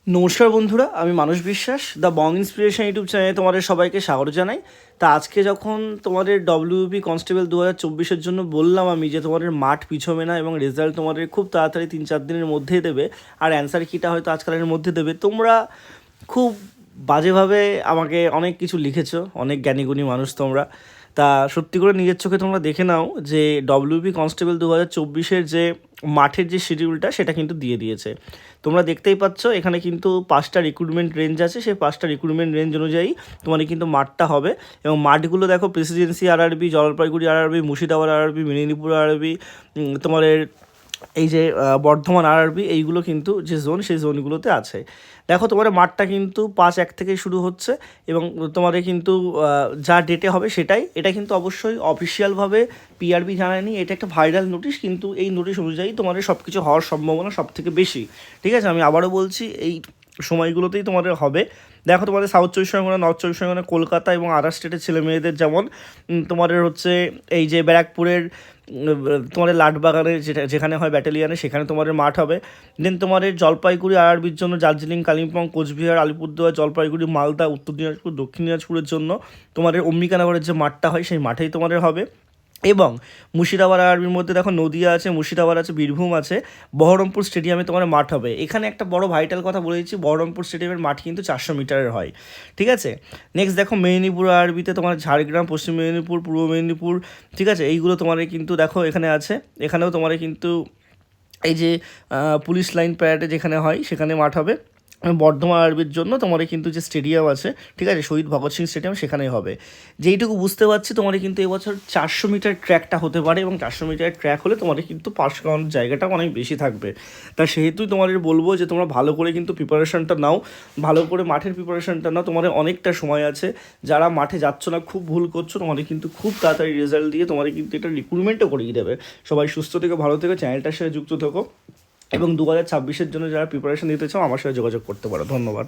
নমস্কার বন্ধুরা, আমি মানস বিশ্বাস, দ্য বং ইন্সপিরেশন ইউটিউব চ্যানেলে তোমাদের সবাইকে স্বাগত জানাই। তা আজকে যখন তোমাদের ডব্লিউপি কনস্টেবল 2024-এর জন্য বললাম আমি যে তোমাদের মাঠ পিছবে না এবং রেজাল্ট তোমাদের খুব তাড়াতাড়ি 3-4 দিনের মধ্যেই দেবে, আর অ্যান্সার কিটা হয়তো আজকালের মধ্যে দেবে, তোমরা খুব বাজেভাবে আমাকে অনেক কিছু লিখেছো, অনেক জ্ঞানীগুণী মানুষ তোমরা। তা সত্যি করে নিজের চোখে তোমরা দেখে নাও যে ডব্লিউপি কনস্টেবল 2024-এর যে মাঠের যে শিডিউলটা সেটা কিন্তু দিয়ে দিয়েছে। তোমরা দেখতেই পাচ্ছ এখানে কিন্তু 5টা রিক্রুটমেন্ট রেঞ্জ আছে, সেই 5টা রিক্রুটমেন্ট রেঞ্জ অনুযায়ী তোমাদের কিন্তু মাঠটা হবে। এবং মাঠগুলো দেখো, Presidency RRB, Jalpaiguri RRB, Murshidabad RRB, Medinipur RRB, তোমাদের এই যে বর্ধমান আরআরবি, এইগুলো কিন্তু যে জোন, সেই জোনগুলোতে আছে। দেখো তোমার মাঠটা কিন্তু 5/1 থেকে শুরু হচ্ছে এবং তোমাদের কিন্তু যা ডেটে হবে সেটাই। এটা কিন্তু অবশ্যই অফিসিয়ালভাবে পিআরবি জানায়নি, এটা একটা ভাইরাল নোটিশ, কিন্তু এই নোটিশ অনুযায়ী তোমাদের সব কিছু হওয়ার সম্ভাবনা সব থেকে বেশি। ঠিক আছে, আমি আবারও বলছি, এই সময়গুলোতেই তোমাদের হবে। দেখো তোমাদের সাউথ চব্বিশ পরগনা, নর্থ চব্বিশ পরগনা, কলকাতা এবং আদার স্টেটের ছেলে মেয়েদের যেমন তোমাদের হচ্ছে এই যে ব্যারাকপুরের তোমাদের লাটবাগানে যেখানে হয় ব্যাটালিয়ানে, সেখানে তোমাদের মাঠ হবে। দেন তোমাদের জলপাইগুড়ি আরআরবির জন্য দার্জিলিং, কালিম্পং, কোচবিহার, আলিপুরদুয়ার, জলপাইগুড়ি, মালদা, উত্তর দিনাজপুর, দক্ষিণ দিনাজপুরের জন্য তোমাদের অম্বিকানগরের যে মাঠটা হয় সেই মাঠেই তোমাদের হবে। এবং মুর্শিদাবাদ আরআরবির মধ্যে দেখো নদিয়া আছে, মুর্শিদাবাদ আছে, বীরভূম আছে, বহরমপুর স্টেডিয়ামে তোমার মাঠ হবে। এখানে একটা বড় ভাইটাল কথা বলে দিচ্ছি, বহরমপুর স্টেডিয়ামের মাঠ কিন্তু 400 মিটারের হয়। ঠিক আছে, নেক্সট দেখো মেদিনীপুর আরআরবিতে তোমার ঝাড়গ্রাম, পশ্চিম মেদিনীপুর, পূর্ব মেদিনীপুর, ঠিক আছে, এইগুলো তোমার কিন্তু দেখো এখানে আছে। এখানেও তোমার কিন্তু এই যে পুলিশ লাইন প্যারেডে যেখানে হয় সেখানে মাঠ হবে। বর্ধমান আরবির জন্য তোমার কিন্তু যে স্টেডিয়াম আছে, ঠিক আছে, শহীদ ভগৎ সিং স্টেডিয়াম, সেখানেই হবে। যেইটুকু বুঝতে পারছি তোমার কিন্তু এবছর 400 মিটার ট্র্যাকটা হতে পারে এবং 400 মিটার ট্র্যাক হলে তোমাদের কিন্তু পাস করানোর জায়গাটা অনেক বেশি থাকবে। তা সেহেতুই তোমাদের বলবো যে তোমরা ভালো করে কিন্তু প্রিপারেশনটা নাও, ভালো করে মাঠের প্রিপারেশনটা নাও, তোমাদের অনেকটা সময় আছে। যারা মাঠে যাচ্ছ না, খুব ভুল করছো, তোমাদের কিন্তু খুব তাড়াতাড়ি রেজাল্ট দিয়ে তোমাদের কিন্তু এটা রিক্রুটমেন্টও করিয়ে দেবে। সবাই সুস্থ থেকে ভালো থেকে চ্যানেলটার সাথে যুক্ত থেকো এবং 2026-এর জন্য যারা প্রিপারেশন নিতে চাও আমার সাথে যোগাযোগ করতে পারো। ধন্যবাদ।